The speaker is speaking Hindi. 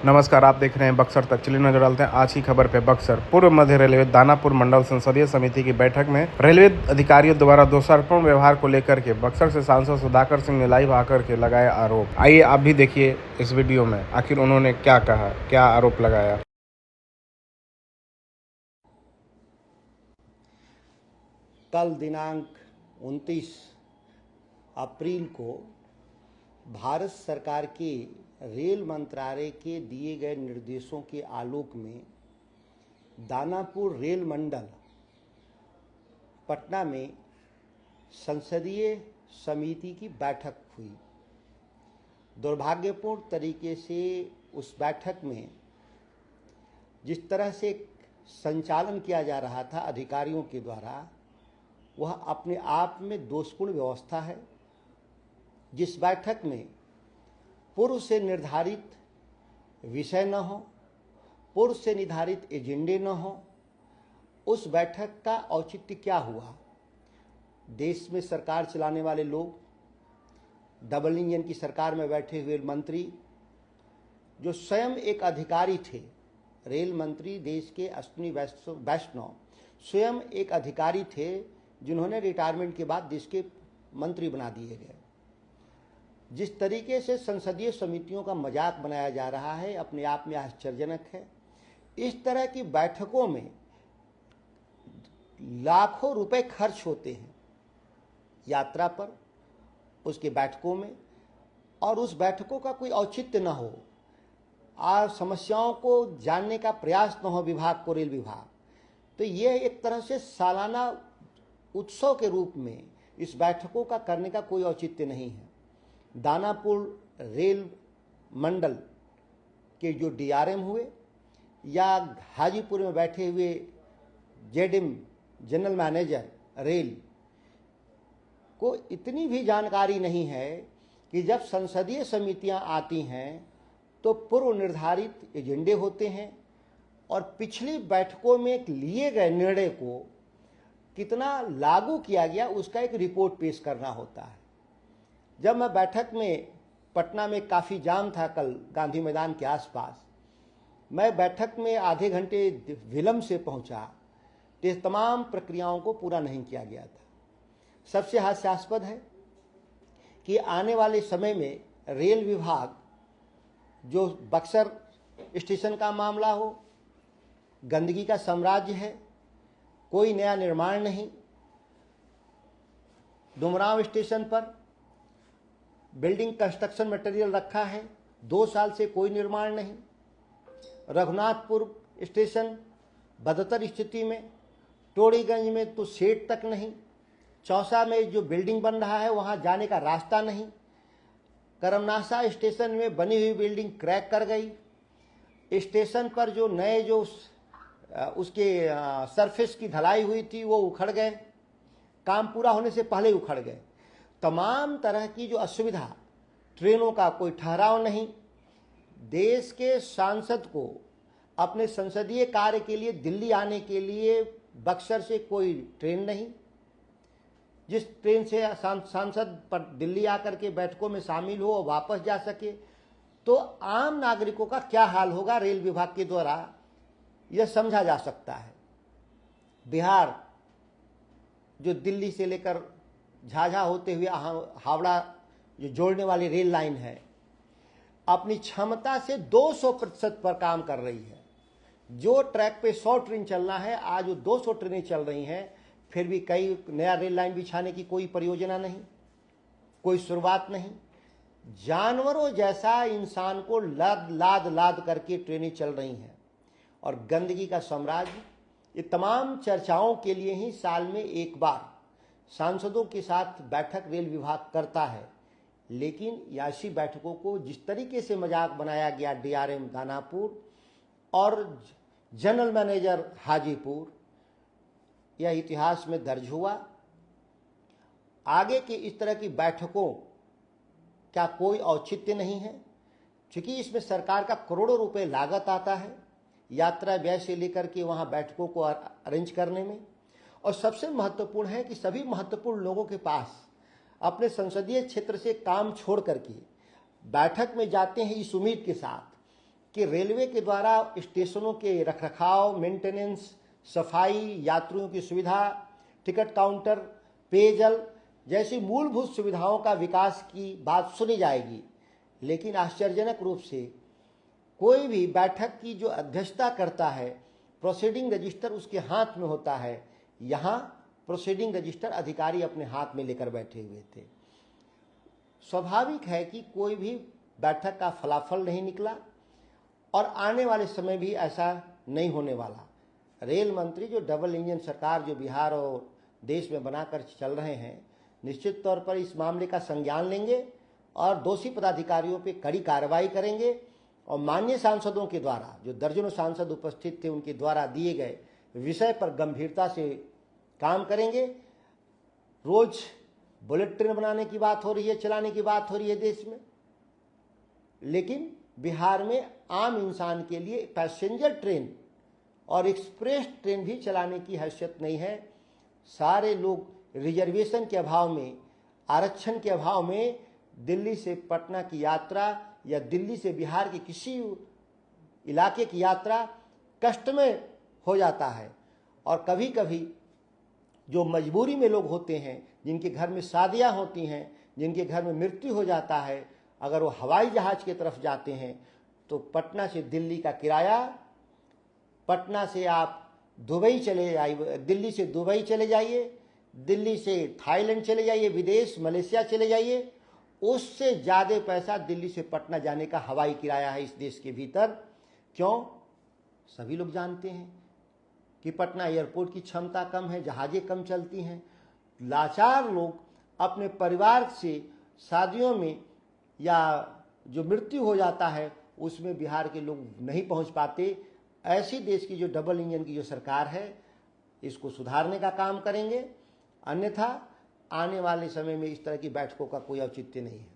नमस्कार, आप देख रहे हैं बक्सर तक। चलिए नजर डालते हैं आज की खबर पे। बक्सर पूर्व मध्य रेलवे दानापुर मंडल संसदीय समिति की बैठक में रेलवे अधिकारियों द्वारा दोषारोपण व्यवहार को लेकर के बक्सर से सांसद सुधाकर सिंह ने लाइव आकर के लगाए आरोप। आइए आप भी देखिए इस वीडियो में आखिर उन्होंने क्या कहा, क्या आरोप लगाया। कल दिनांक 29 अप्रैल को भारत सरकार के रेल मंत्रालय के दिए गए निर्देशों के आलोक में दानापुर रेल मंडल पटना में संसदीय समिति की बैठक हुई। दुर्भाग्यपूर्ण तरीके से उस बैठक में जिस तरह से संचालन किया जा रहा था अधिकारियों के द्वारा, वह अपने आप में दोषपूर्ण व्यवस्था है। जिस बैठक में पूर्व से निर्धारित विषय न हो, पूर्व से निर्धारित एजेंडे न हो, उस बैठक का औचित्य क्या हुआ? देश में सरकार चलाने वाले लोग, डबल इंजन की सरकार में बैठे हुए मंत्री, जो स्वयं एक अधिकारी थे, रेल मंत्री देश के अश्विनी वैष्णव स्वयं एक अधिकारी थे जिन्होंने रिटायरमेंट के बाद देश के मंत्री बना दिए गए। जिस तरीके से संसदीय समितियों का मजाक बनाया जा रहा है, अपने आप में आश्चर्यजनक है। इस तरह की बैठकों में लाखों रुपए खर्च होते हैं यात्रा पर, उसके बैठकों में, और उस बैठकों का कोई औचित्य न हो, समस्याओं को जानने का प्रयास न हो विभाग को, रेल विभाग, तो यह एक तरह से सालाना उत्सव के रूप में इस बैठकों का करने का कोई औचित्य नहीं है। दानापुर रेल मंडल के जो डीआरएम हुए या हाजीपुर में बैठे हुए जेडीएम जनरल मैनेजर रेल को इतनी भी जानकारी नहीं है कि जब संसदीय समितियां आती हैं तो पूर्व निर्धारित एजेंडे होते हैं और पिछली बैठकों में लिए गए निर्णय को कितना लागू किया गया उसका एक रिपोर्ट पेश करना होता है। जब मैं बैठक में पटना में काफ़ी जाम था कल गांधी मैदान के आसपास, मैं बैठक में आधे घंटे विलंब से पहुंचा तो तमाम प्रक्रियाओं को पूरा नहीं किया गया था। सबसे हास्यास्पद है कि आने वाले समय में रेल विभाग, जो बक्सर स्टेशन का मामला हो, गंदगी का साम्राज्य है, कोई नया निर्माण नहीं। डुमरांव स्टेशन पर बिल्डिंग कंस्ट्रक्शन मटेरियल रखा है, 2 साल से कोई निर्माण नहीं। रघुनाथपुर स्टेशन बदतर स्थिति में, टोड़ीगंज में तो शेड तक नहीं, चौसा में जो बिल्डिंग बन रहा है वहां जाने का रास्ता नहीं, करमनासा स्टेशन में बनी हुई बिल्डिंग क्रैक कर गई, स्टेशन पर जो नए जो उसके सरफेस की ढलाई हुई थी वो उखड़ गए, काम पूरा होने से पहले उखड़ गए। तमाम तरह की जो असुविधा, ट्रेनों का कोई ठहराव नहीं, देश के सांसद को अपने संसदीय कार्य के लिए दिल्ली आने के लिए बक्सर से कोई ट्रेन नहीं, जिस ट्रेन से सांसद पर दिल्ली आकर के बैठकों में शामिल हो और वापस जा सके, तो आम नागरिकों का क्या हाल होगा रेल विभाग के द्वारा यह समझा जा सकता है। बिहार जो दिल्ली से लेकर झाझा होते हुए हावड़ा जो जोड़ने वाली रेल लाइन है, अपनी क्षमता से 200% पर काम कर रही है। जो ट्रैक पे 100 ट्रेन चलना है, आज वो 200 ट्रेनें चल रही हैं, फिर भी कई नया रेल लाइन बिछाने की कोई परियोजना नहीं, कोई शुरुआत नहीं। जानवरों जैसा इंसान को लाद लाद करके ट्रेनें चल रही हैं और गंदगी का साम्राज्य। ये तमाम चर्चाओं के लिए ही साल में एक बार सांसदों के साथ बैठक रेल विभाग करता है, लेकिन ऐसी बैठकों को जिस तरीके से मजाक बनाया गया डीआरएम दानापुर और जनरल मैनेजर हाजीपुर, यह इतिहास में दर्ज हुआ। आगे की इस तरह की बैठकों का कोई औचित्य नहीं है, क्योंकि इसमें सरकार का करोड़ों रुपए लागत आता है यात्रा व्यय से लेकर के वहां बैठकों को अरेंज करने में। और सबसे महत्वपूर्ण है कि सभी महत्वपूर्ण लोगों के पास अपने संसदीय क्षेत्र से काम छोड़ करके बैठक में जाते हैं इस उम्मीद के साथ कि रेलवे के द्वारा स्टेशनों के रखरखाव, मेंटेनेंस, सफाई, यात्रियों की सुविधा, टिकट काउंटर, पेयजल जैसी मूलभूत सुविधाओं का विकास की बात सुनी जाएगी, लेकिन आश्चर्यजनक रूप से कोई भी बैठक की जो अध्यक्षता करता है, प्रोसीडिंग रजिस्टर उसके हाथ में होता है। यहाँ प्रोसीडिंग रजिस्टर अधिकारी अपने हाथ में लेकर बैठे हुए थे। स्वाभाविक है कि कोई भी बैठक का फलाफल नहीं निकला और आने वाले समय भी ऐसा नहीं होने वाला। रेल मंत्री जो डबल इंजन सरकार जो बिहार और देश में बनाकर चल रहे हैं, निश्चित तौर पर इस मामले का संज्ञान लेंगे और दोषी पदाधिकारियों पर कड़ी कार्रवाई करेंगे और माननीय सांसदों के द्वारा, जो दर्जनों सांसद उपस्थित थे, उनके द्वारा दिए गए विषय पर गंभीरता से काम करेंगे। रोज बुलेट ट्रेन बनाने की बात हो रही है, चलाने की बात हो रही है देश में, लेकिन बिहार में आम इंसान के लिए पैसेंजर ट्रेन और एक्सप्रेस ट्रेन भी चलाने की हैसियत नहीं है। सारे लोग रिजर्वेशन के अभाव में, आरक्षण के अभाव में दिल्ली से पटना की यात्रा या दिल्ली से बिहार के किसी इलाके की यात्रा कष्ट में हो जाता है। और कभी कभी जो मजबूरी में लोग होते हैं, जिनके घर में शादियां होती हैं, जिनके घर में मृत्यु हो जाता है, अगर वो हवाई जहाज की तरफ जाते हैं तो पटना से दिल्ली का किराया, पटना से आप दुबई चले जाइए, दिल्ली से दुबई चले जाइए, दिल्ली से थाईलैंड चले जाइए, विदेश मलेशिया चले जाइए, उससे ज़्यादा पैसा दिल्ली से पटना जाने का हवाई किराया है इस देश के भीतर। क्यों? सभी लोग जानते हैं कि पटना एयरपोर्ट की क्षमता कम है, जहाज़ें कम चलती हैं। लाचार लोग अपने परिवार से शादियों में या जो मृत्यु हो जाता है उसमें बिहार के लोग नहीं पहुंच पाते। ऐसी देश की जो डबल इंजन की जो सरकार है, इसको सुधारने का काम करेंगे, अन्यथा आने वाले समय में इस तरह की बैठकों का कोई औचित्य नहीं है।